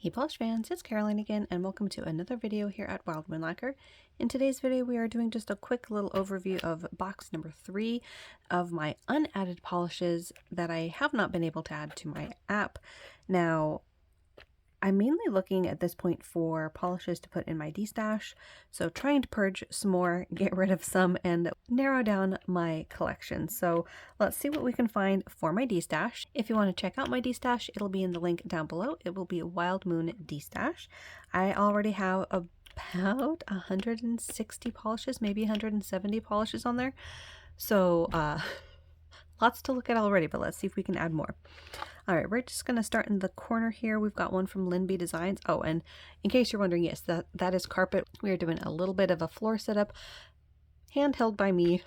Hey polish fans, it's Caroline again and welcome to another video here at Wild Wind Lacquer. In today's video we are doing just a quick little overview of box number 3 of my unadded polishes that I have not been able to add to my app. Now I'm mainly looking at this point for polishes to put in my destash, so trying to purge some more, get rid of some, and narrow down my collection. So let's see what we can find for my destash. If you want to check out my destash, it'll be in the link down below. It will be Wild Moon Destash. I already have about 160 polishes, maybe 170 polishes on there. So lots to look at already, but let's see if we can add more. All right, we're just going to start in the corner here. We've got one from Linby Designs. Oh, and in case you're wondering, yes, that is carpet. We are doing a little bit of a floor setup, handheld by me.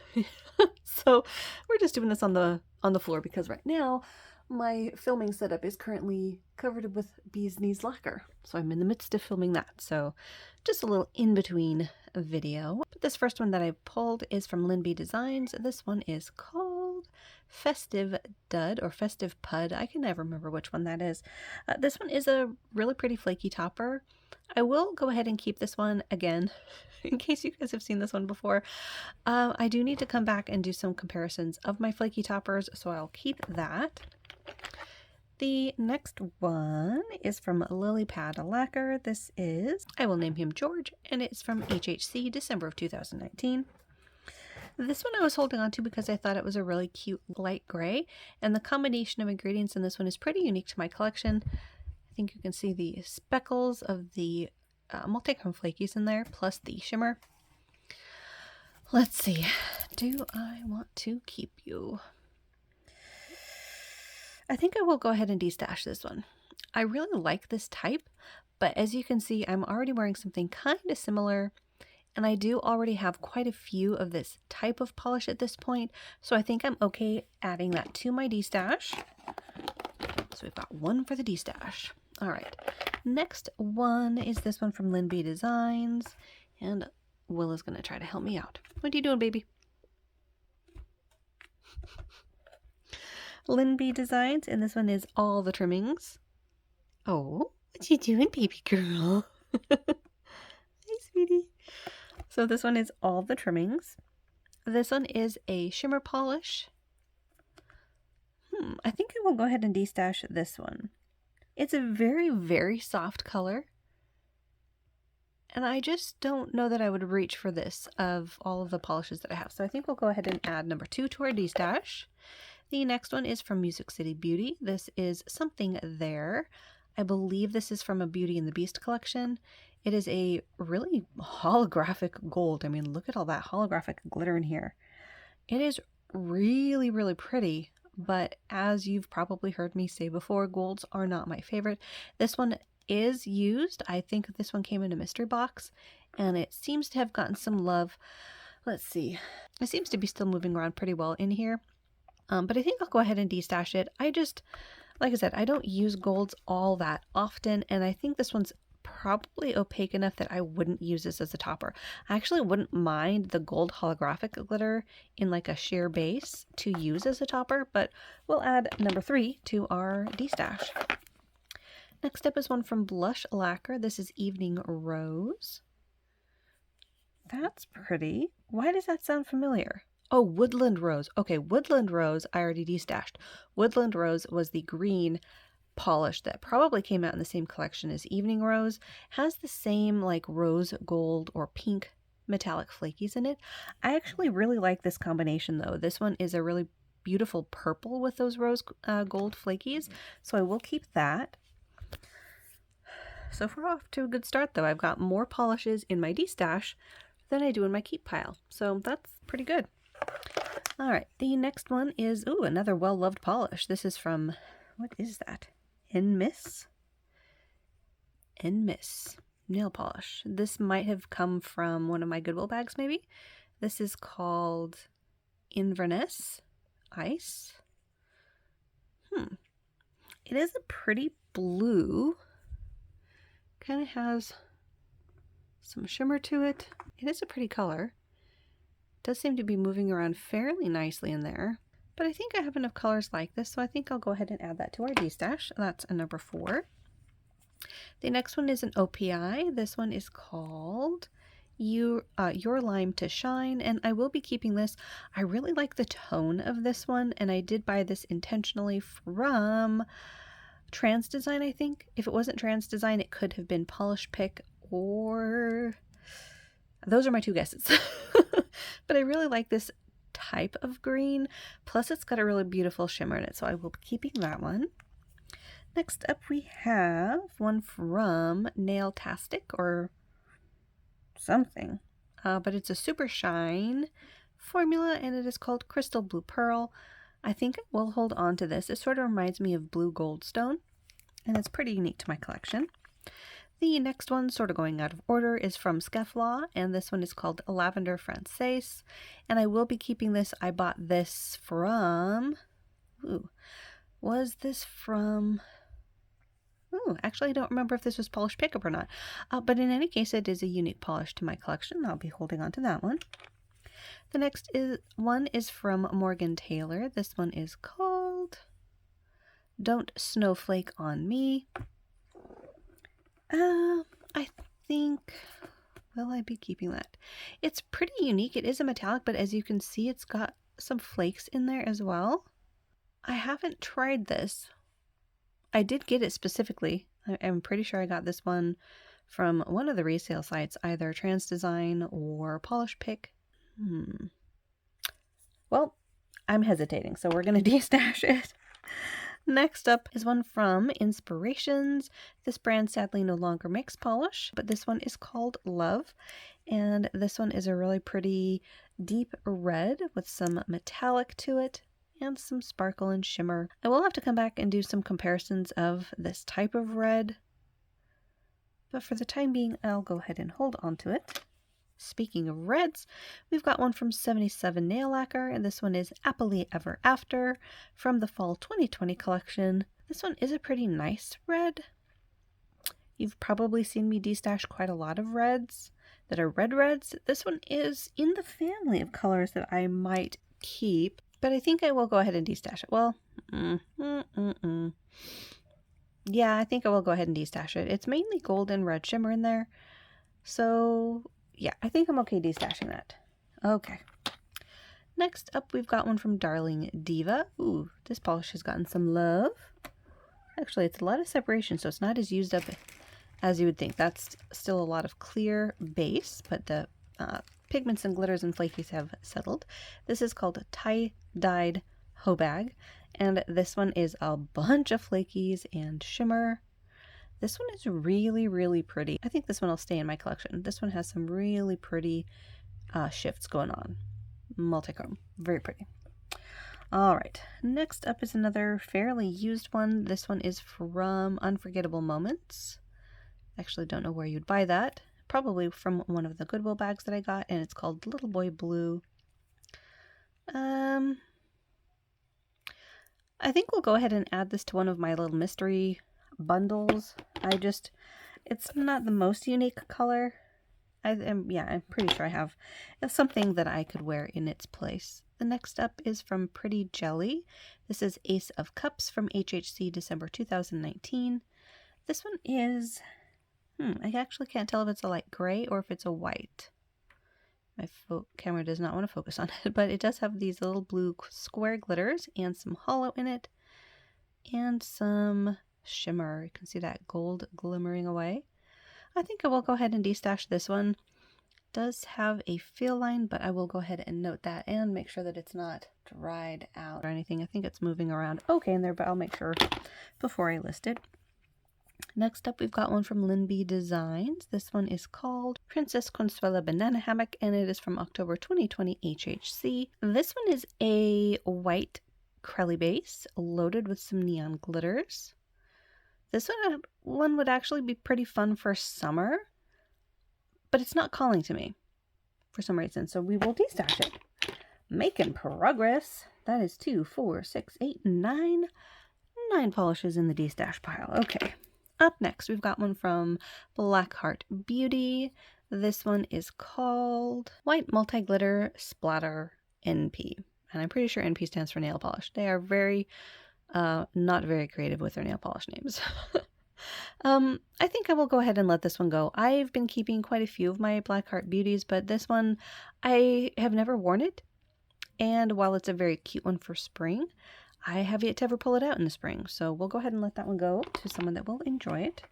So we're just doing this on the floor because right now my filming setup is currently covered with bee's knees lacquer. So I'm in the midst of filming that. So just a little in-between video. But this first one that I pulled is from Linby Designs. This one is called Festive Dud or Festive Pud. I can never remember which one that is. This one is a really pretty flaky topper. I will go ahead and keep this one again in case you guys have seen this one before. I do need to come back and do some comparisons of my flaky toppers, so I'll keep that. The next one is from Lily Pad Lacquer. This is, I will name him George, and it's from HHC, December of 2019. This one I was holding on to because I thought it was a really cute light gray, and the combination of ingredients in this one is pretty unique to my collection. I think you can see the speckles of the multichrome flakies in there, plus the shimmer. Let's see, do I want to keep you? I think I will go ahead and destash this one. I really like this type, but as you can see, I'm already wearing something kind of similar, and I do already have quite a few of this type of polish at this point, so I think I'm okay adding that to my destash. So we've got one for the destash. All right, next one is this one from Linby Designs, and Will is going to try to help me out. What are you doing, baby? Linby Designs, and this one is All the Trimmings. Oh, what you doing, baby girl? Hey, sweetie. So this one is All the Trimmings. This one is a shimmer polish. I think I will go ahead and destash this one. It's a very, very soft color. And I just don't know that I would reach for this of all of the polishes that I have. So I think we'll go ahead and add number 2 to our destash. The next one is from Music City Beauty. This is Something There. I believe this is from a Beauty and the Beast collection. It is a really holographic gold. I mean, look at all that holographic glitter in here. It is really, really pretty, but as you've probably heard me say before, golds are not my favorite. This one is used. I think this one came in a mystery box, and it seems to have gotten some love. Let's see. It seems to be still moving around pretty well in here. But I think I'll go ahead and destash it. Like I said, I don't use golds all that often, and I think this one's probably opaque enough that I wouldn't use this as a topper. I actually wouldn't mind the gold holographic glitter in like a sheer base to use as a topper, but we'll add number 3 to our destash. Next up is one from Blush Lacquer. This is Evening Rose. That's pretty. Why does that sound familiar? Oh, Woodland Rose. Okay, Woodland Rose I already destashed. Woodland Rose was the green polish that probably came out in the same collection as Evening Rose. Has the same like rose gold or pink metallic flakies in it. I actually really like this combination though. This one is a really beautiful purple with those rose gold flakies, so I will keep that. So we're off to a good start though. I've got more polishes in my destash than I do in my keep pile, so that's pretty good. All right, the next one is, ooh, another well-loved polish. This is from, what is that? Miss nail polish. This might have come from one of my Goodwill bags, maybe. This is called Inverness Ice. It is a pretty blue. Kind of has some shimmer to it. It is a pretty color. Does seem to be moving around fairly nicely in there, but I think I have enough colors like this, so I think I'll go ahead and add that to our destash. That's a number 4. The next one is an OPI. This one is called Your Lime to Shine, and I will be keeping this. I really like the tone of this one, and I did buy this intentionally from Trans Design, I think. If it wasn't Trans Design, it could have been Polish Pick, or those are my two guesses. But I really like this type of green, plus it's got a really beautiful shimmer in it, so I will be keeping that one. Next up we have one from Nailtastic or something, but it's a super shine formula and it is called Crystal Blue Pearl. I think I will hold on to this. It sort of reminds me of Blue Goldstone and it's pretty unique to my collection. The next one, sort of going out of order, is from Skefflaw, and this one is called Lavender Francaise, and I will be keeping this. I bought this from, was this from, actually I don't remember if this was Polish Pickup or not, but in any case it is a unique polish to my collection. I'll be holding on to that one. The next one is from Morgan Taylor. This one is called Don't Snowflake on Me. I think, will I be keeping that? It's pretty unique. It is a metallic, but as you can see, it's got some flakes in there as well. I haven't tried this. I did get it specifically. I'm pretty sure I got this one from one of the resale sites, either Trans Design or Polish Pick. Well, I'm hesitating, so we're going to destash it. Next up is one from Inspirations. This brand sadly no longer makes polish, but this one is called Love. And this one is a really pretty deep red with some metallic to it and some sparkle and shimmer. I will have to come back and do some comparisons of this type of red, but for the time being, I'll go ahead and hold on to it. Speaking of reds, we've got one from 77 Nail Lacquer, and this one is Happily Ever After from the Fall 2020 collection. This one is a pretty nice red. You've probably seen me destash quite a lot of reds that are red reds. This one is in the family of colors that I might keep, but I think I will go ahead and destash it. Well, yeah, I think I will go ahead and destash it. It's mainly gold and red shimmer in there, so yeah, I think I'm okay destashing that. Okay. Next up, we've got one from Darling Diva. Ooh, this polish has gotten some love. Actually, it's a lot of separation, so it's not as used up as you would think. That's still a lot of clear base, but the pigments and glitters and flakies have settled. This is called Tie-Dyed Hobag, and this one is a bunch of flakies and shimmer. This one is really, really pretty. I think this one will stay in my collection. This one has some really pretty shifts going on. Multichrome. Very pretty. All right. Next up is another fairly used one. This one is from Unforgettable Moments. Actually, don't know where you'd buy that. Probably from one of the Goodwill bags that I got, and it's called Little Boy Blue. I think we'll go ahead and add this to one of my little mystery bundles. It's not the most unique color. I'm pretty sure I have something that I could wear in its place. The next up is from Pretty Jelly. This is Ace of Cups from HHC December 2019. This one is, I actually can't tell if it's a light gray or if it's a white. My camera does not want to focus on it, but it does have these little blue square glitters and some hollow in it and some shimmer. You can see that gold glimmering away. I think I will go ahead and destash this one. It does have a feel line, but I will go ahead and note that and make sure that it's not dried out or anything. I think it's moving around okay in there, but I'll make sure before I list it. Next up, we've got one from Linby Designs. This one is called Princess Consuela Banana Hammock, and it is from October 2020 HHC. This one is a white Crelly base loaded with some neon glitters. This one would actually be pretty fun for summer, but it's not calling to me for some reason, so we will destash it. Making progress. That is 2, 4, 6, 8, 9. 9 polishes in the destash pile. Okay. Up next, we've got one from Blackheart Beauty. This one is called White Multi-Glitter Splatter NP. And I'm pretty sure NP stands for nail polish. They are very not very creative with their nail polish names. I think I will go ahead and let this one go. I've been keeping quite a few of my Blackheart Beauties, but this one, I have never worn it. And while it's a very cute one for spring, I have yet to ever pull it out in the spring. So we'll go ahead and let that one go to someone that will enjoy it.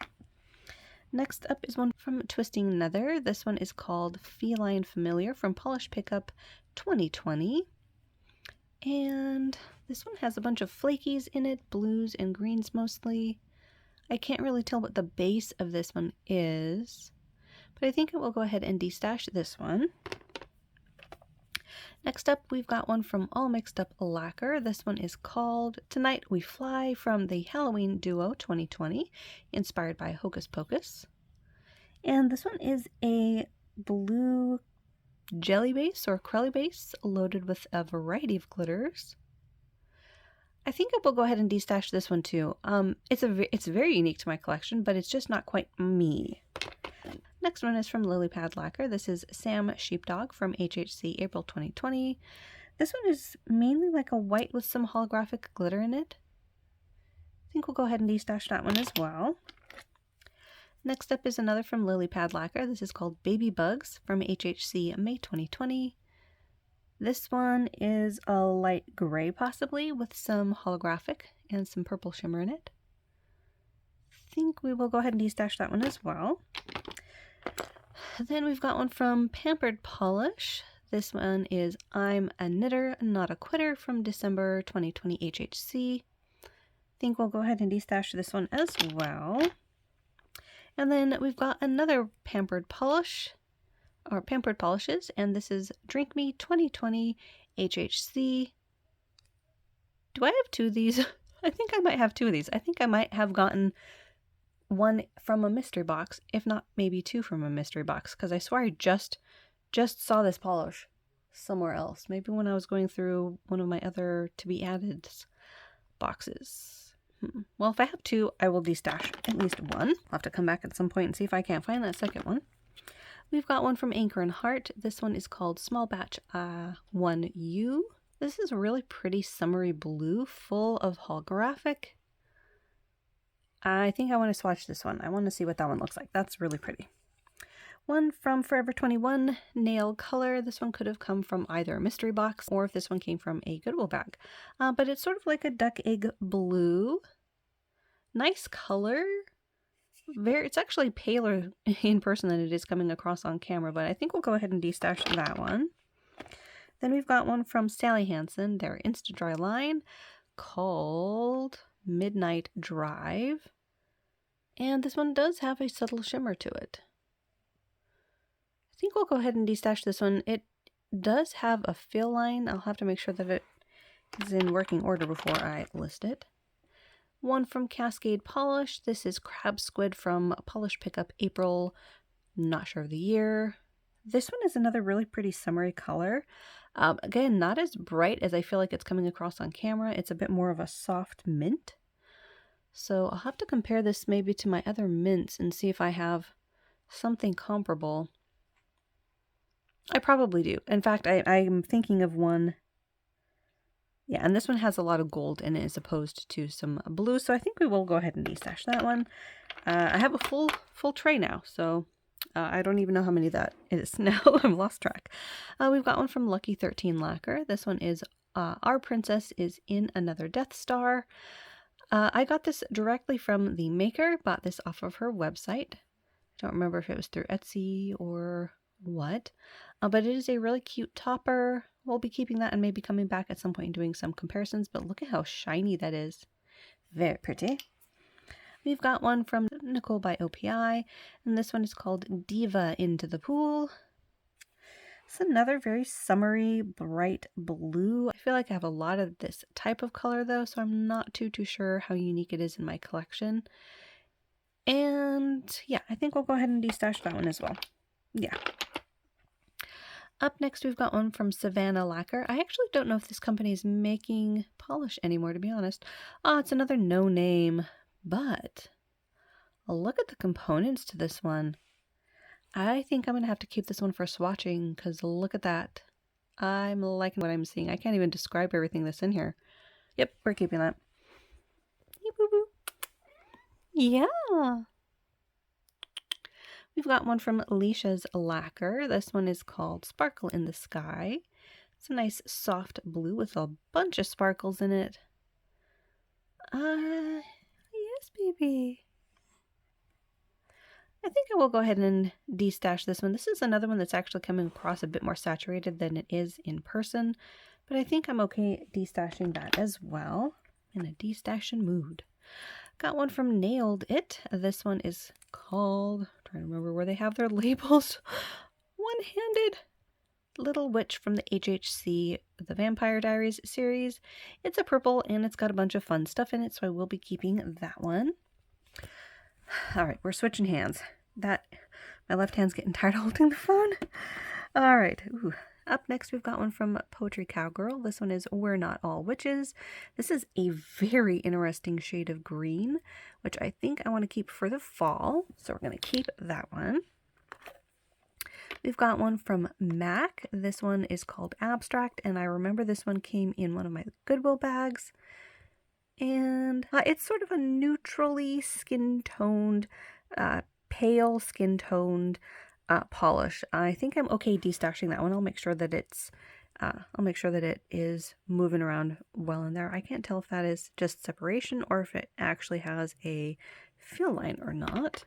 Next up is one from Twisting Nether. This one is called Feline Familiar from Polish Pickup 2020. And this one has a bunch of flakies in it, blues and greens mostly. I can't really tell what the base of this one is, but I think I will go ahead and destash this one. Next up, we've got one from All Mixed Up Lacquer. This one is called Tonight We Fly from the Halloween Duo 2020, inspired by Hocus Pocus. And this one is a blue jelly base or acrylic base loaded with a variety of glitters. I think I will go ahead and destash this one too. It's very unique to my collection, but it's just not quite me. Next one is from Lily Pad Lacquer. This is Sam Sheepdog from HHC April 2020. This one is mainly like a white with some holographic glitter in it. I think we'll go ahead and destash that one as well. Next up is another from Lily Pad Lacquer. This is called Baby Bugs from HHC May 2020. This one is a light gray possibly with some holographic and some purple shimmer in it. I think we will go ahead and destash that one as well. Then we've got one from Pampered Polish. This one is I'm a Knitter, Not a Quitter from December 2020 HHC. I think we'll go ahead and destash this one as well. And then we've got another Pampered Polish, or Pampered Polishes, and this is Drink Me 2020 HHC. Do I have two of these? I think I might have two of these. I think I might have gotten one from a mystery box, if not maybe two from a mystery box, because I swear I just saw this polish somewhere else. Maybe when I was going through one of my other to be added boxes. Well, if I have two, I will destash at least one. I'll have to come back at some point and see if I can't find that second one. We've got one from Anchor and Heart. This one is called Small Batch 1U. This is a really pretty summery blue, full of holographic. I think I want to swatch this one. I want to see what that one looks like. That's really pretty. One from Forever 21, Nail Color. This one could have come from either a mystery box or if this one came from a Goodwill bag. But it's sort of like a duck egg blue. Nice color. It's actually paler in person than it is coming across on camera, but I think we'll go ahead and destash that one. Then we've got one from Sally Hansen, their Insta Dry line, called Midnight Drive. And this one does have a subtle shimmer to it. I think we'll go ahead and destash this one. It does have a fill line. I'll have to make sure that it is in working order before I list it. One from Cascade Polish. This is Crab Squid from Polish Pickup April. Not sure of the year. This one is another really pretty summery color. Again, not as bright as I feel like it's coming across on camera. It's a bit more of a soft mint. So I'll have to compare this maybe to my other mints and see if I have something comparable. I probably do. In fact, I'm thinking of one. Yeah, and this one has a lot of gold in it as opposed to some blue, so I think we will go ahead and destash that one. I have a full tray now, so I don't even know how many that is now. I've lost track. We've got one from Lucky 13 Lacquer. This one is Our Princess is in Another Death Star. I got this directly from the maker, bought this off of her website. I don't remember if it was through Etsy or what, but it is a really cute topper. We'll be keeping that and maybe coming back at some point and doing some comparisons, but look at how shiny that is. Very pretty. We've got one from Nicole by OPI, and this one is called Diva Into the Pool. It's another very summery, bright blue. I feel like I have a lot of this type of color though, so I'm not too sure how unique it is in my collection. And yeah, I think we'll go ahead and destash that one as well. Yeah. Up next, we've got one from Savannah Lacquer. I actually don't know if this company is making polish anymore, to be honest. Oh, it's another no name, but look at the components to this one. I think I'm going to have to keep this one for swatching because look at that. I'm liking what I'm seeing. I can't even describe everything that's in here. Yep, we're keeping that. Yeah. We've got one from Alicia's Lacquer. This one is called Sparkle in the Sky. It's a nice soft blue with a bunch of sparkles in it. Yes, baby. I think I will go ahead and destash this one. This is another one that's actually coming across a bit more saturated than it is in person, but I think I'm okay destashing that as well. In a destashing mood. Got one from Nailed It. This one is called, I'm trying to remember where they have their labels. One-Handed Little Witch from the HHC, the Vampire Diaries series. It's a purple and it's got a bunch of fun stuff in it, so I will be keeping that one. All right, we're switching hands. My left hand's getting tired of holding the phone. All right. Ooh. Up next, we've got one from Poetry Cowgirl. This one is We're Not All Witches. This is a very interesting shade of green, which I think I want to keep for the fall. So we're going to keep that one. We've got one from MAC. This one is called Abstract, and I remember this one came in one of my Goodwill bags. And it's sort of a neutrally skin-toned, pale skin-toned polish. I think I'm okay destashing that one. I'll make sure that it is moving around well in there. I can't tell if that is just separation or if it actually has a fill line or not.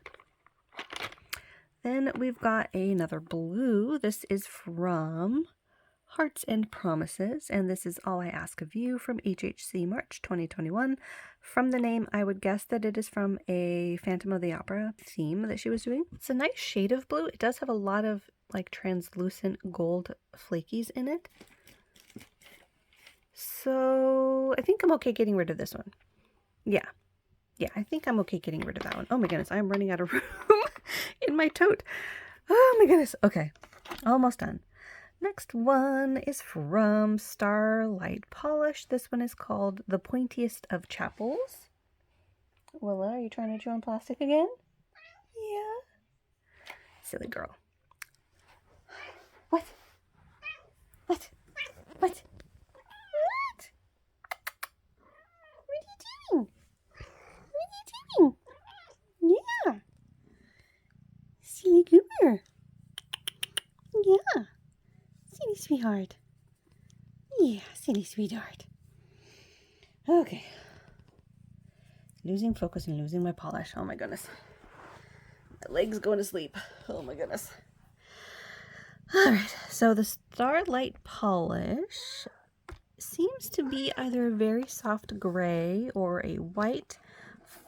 Then we've got another blue. This is from Hearts and Promises, and this is All I Ask of You from HHC March 2021. From the name, I would guess that it is from a Phantom of the Opera theme that she was doing. It's a nice shade of blue. It does have a lot of like translucent gold flakies in it. So I think I'm okay getting rid of this one. Yeah, I think I'm okay getting rid of that one. Oh my goodness, I'm running out of room in my tote. Oh my goodness. Okay, almost done. Next one is from Starlight Polish. This one is called The Pointiest of Chapels. Willa, are you trying to chew on plastic again? Yeah. Silly girl. What? What? What? What? What are you doing? What are you doing? Yeah. Silly goober. Yeah. Silly sweetheart. Yeah, silly sweetheart. Okay. Losing focus and losing my polish. Oh my goodness. My leg's going to sleep. Oh my goodness. Alright, so the Starlight Polish seems to be either a very soft gray or a white,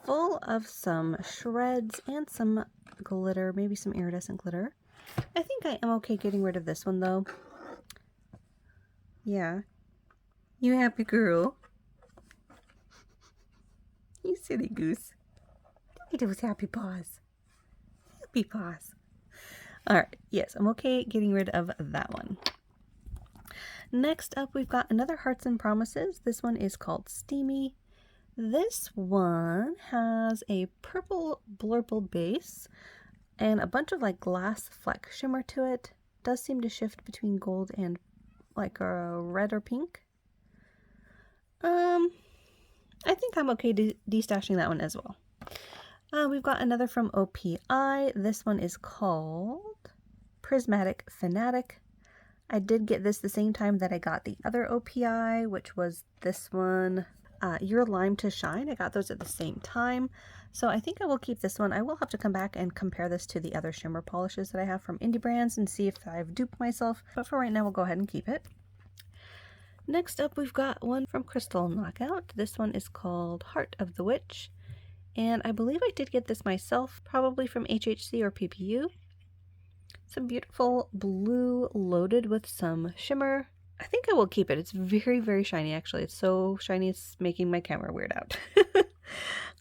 full of some shreds and some glitter, maybe some iridescent glitter. I think I am okay getting rid of this one though. Yeah. You happy girl? You silly goose. Look at those happy paws. Happy paws. Alright, yes, I'm okay getting rid of that one. Next up, we've got another Hearts and Promises. This one is called Steamy. This one has a purple blurple base and a bunch of like glass fleck shimmer to it. Does seem to shift between gold and like a red or pink. I think I'm okay destashing that one as well. We've got another from OPI. This one is called Prismatic Fanatic. I did get this the same time that I got the other OPI, which was this one, Your Lime to Shine. I got those at the same time. So I think I will keep this one. I will have to come back and compare this to the other shimmer polishes that I have from indie brands and see if I've duped myself. But for right now, we'll go ahead and keep it. Next up, we've got one from Crystal Knockout. This one is called Heart of the Witch. And I believe I did get this myself, probably from HHC or PPU. It's a beautiful blue loaded with some shimmer. I think I will keep it. It's very, very shiny, actually. It's so shiny, it's making my camera weird out.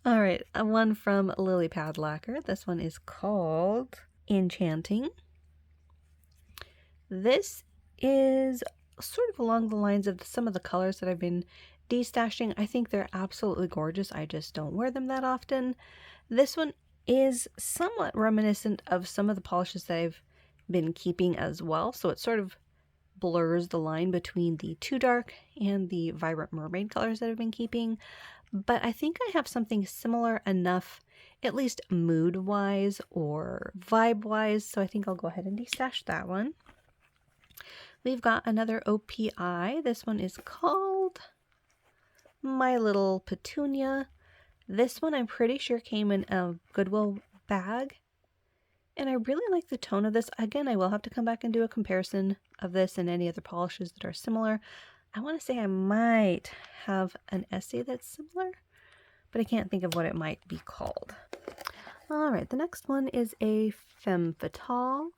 All right, one from Lily Pad Lacquer. This one is called Enchanting. This is sort of along the lines of some of the colors that I've been destashing. I think they're absolutely gorgeous. I just don't wear them that often. This one is somewhat reminiscent of some of the polishes that I've been keeping as well. So it sort of blurs the line between the too dark and the vibrant mermaid colors that I've been keeping. but I think I have something similar enough, at least mood-wise or vibe-wise, so I think I'll go ahead and destash that one. We've got another OPI. This one is called My Little Petunia. This one I'm pretty sure came in a Goodwill bag, and I really like the tone of this. Again, I will have to come back and do a comparison of this and any other polishes that are similar. I want to say I might have an essay that's similar, but I can't think of what it might be called. All right, the next one is a Femme Fatale.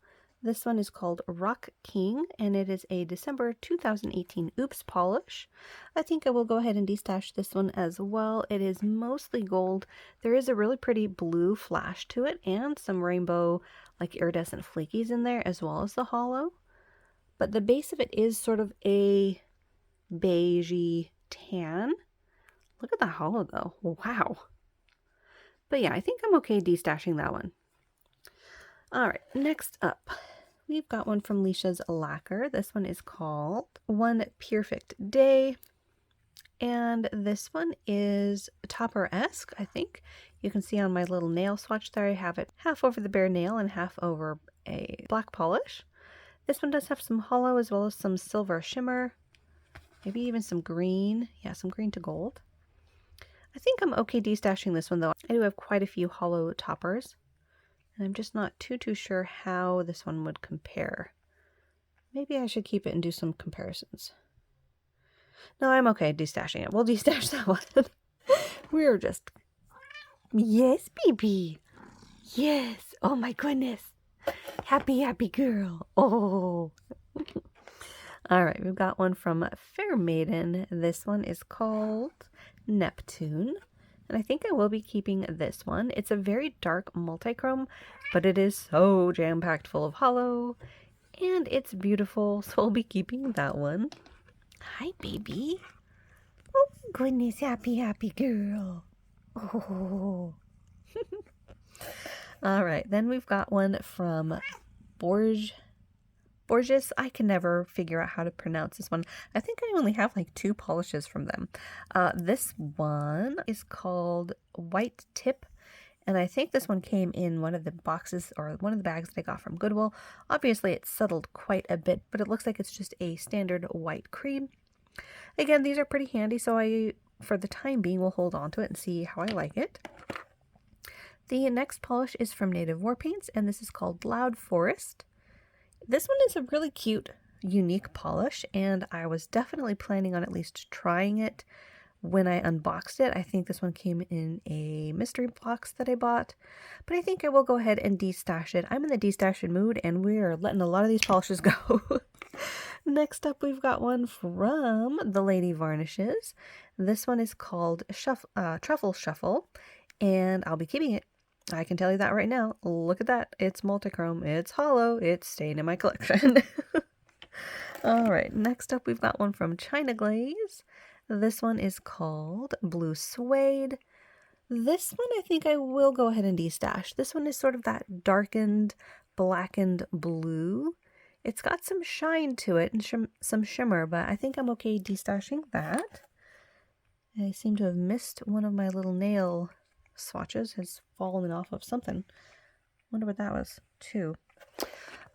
This one is called Rock King, and it is a December 2018 Oops polish. I think I will go ahead and destash this one as well. It is mostly gold. There is a really pretty blue flash to it and some rainbow, like iridescent flakies in there, as well as the hollow. But the base of it is sort of a beigey tan. Look at the hollow though. Wow. But yeah, I think I'm okay destashing that one. All right, next up, we've got one from Leisha's Lacquer. This one is called One Perfect Day. And this one is topper-esque, I think. You can see on my little nail swatch there, I have it half over the bare nail and half over a black polish. This one does have some hollow as well as some silver shimmer. Maybe even some green. Yeah, some green to gold. I think I'm okay destashing this one though. I do have quite a few hollow toppers. And I'm just not too sure how this one would compare. Maybe I should keep it and do some comparisons. No, I'm okay destashing it. We'll destash that one. We're just... Yes, baby. Yes. Oh my goodness. Happy, happy girl. Oh. All right, we've got one from Fair Maiden. This one is called Neptune. And I think I will be keeping this one. It's a very dark multichrome, but it is so jam-packed full of hollow. And it's beautiful, so I'll be keeping that one. Hi, baby. Oh, goodness, happy, happy girl. Oh. All right, then we've got one from Borges. I can never figure out how to pronounce this one. I think I only have like 2 polishes from them. This one is called White Tip, and I think this one came in one of the boxes or one of the bags that I got from Goodwill. Obviously, it's settled quite a bit, but it looks like it's just a standard white cream. Again, these are pretty handy, so I, for the time being, will hold on to it and see how I like it. The next polish is from Native War Paints, and this is called Loud Forest. This one is a really cute, unique polish, and I was definitely planning on at least trying it when I unboxed it. I think this one came in a mystery box that I bought, but I think I will go ahead and destash it. I'm in the destashing mood, and we're letting a lot of these polishes go. Next up, we've got one from the Lady Varnishes. This one is called Truffle Shuffle, and I'll be keeping it. I can tell you that right now. Look at that. It's multichrome. It's hollow. It's staying in my collection. All right. Next up, we've got one from China Glaze. This one is called Blue Suede. This one, I think I will go ahead and destash. This one is sort of that darkened, blackened blue. It's got some shine to it and some shimmer, but I think I'm okay destashing that. I seem to have missed one of my little nail swatches. Has fallen off of something. Wonder what that was too.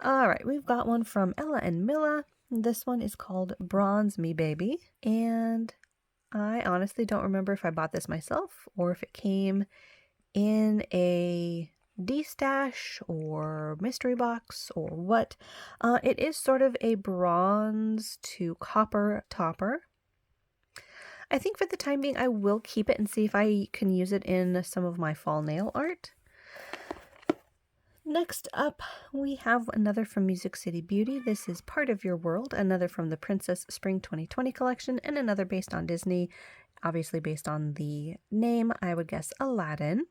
All right, we've got one from Ella and Milla. This one is called Bronze Me Baby, and I honestly don't remember if I bought this myself or if it came in a destash or mystery box or what. It is sort of a bronze to copper topper. I think for the time being, I will keep it and see if I can use it in some of my fall nail art. Next up, we have another from Music City Beauty. This is Part of Your World, another from the Princess Spring 2020 collection, and another based on Disney, obviously based on the name, I would guess Aladdin.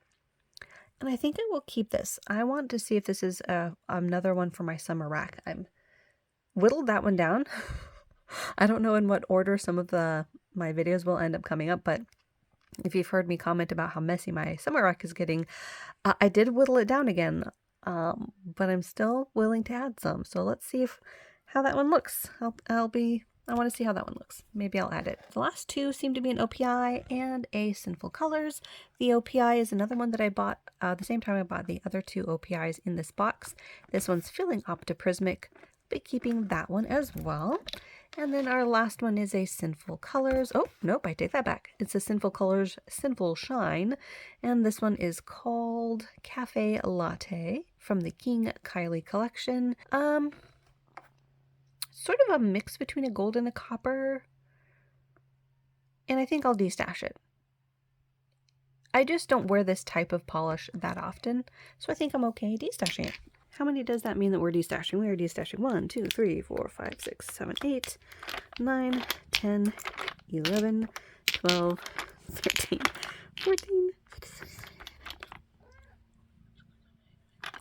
And I think I will keep this. I want to see if this is another one for my summer rack. I'm whittled that one down. I don't know in what order some of my videos will end up coming up, but if you've heard me comment about how messy my summer rack is getting, I did whittle it down again, but I'm still willing to add some. So let's see how that one looks. I'll be I want to see how that one looks. Maybe I'll add it. The last two seem to be an OPI and a Sinful Colors. The OPI is another one that I bought the same time I bought the other two OPIs in this box. This one's Filling Optiprismic, but keeping that one as well. And then our last one is a Sinful Colors. Oh, nope, I take that back. It's a Sinful Colors Sinful Shine. And this one is called Cafe Latte from the King Kylie collection. Sort of a mix between a gold and a copper. And I think I'll destash it. I just don't wear this type of polish that often, so I think I'm okay destashing it. How many does that mean that we're destashing? We are destashing 1, 2, 3, 4, 5, 6, 7, 8, 9, 10, 11, 12, 13, 14, 15.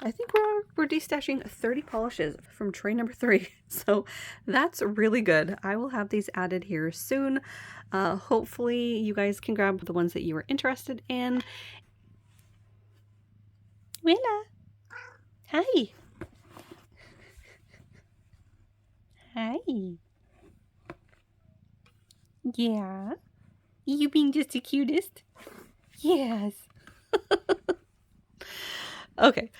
I think we're destashing 30 polishes from tray number 3. So that's really good. I will have these added here soon. Hopefully you guys can grab the ones that you were interested in. Willa. Hi. Hi. Yeah. You being just the cutest? Yes. Okay.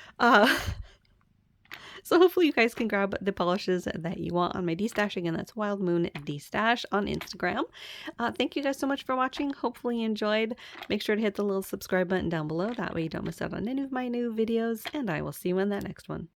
So hopefully you guys can grab the polishes that you want on my destashing, and that's Wild Moon Destash on Instagram. Thank you guys so much for watching. Hopefully you enjoyed. Make sure to hit the little subscribe button down below. That way you don't miss out on any of my new videos, and I will see you in that next one.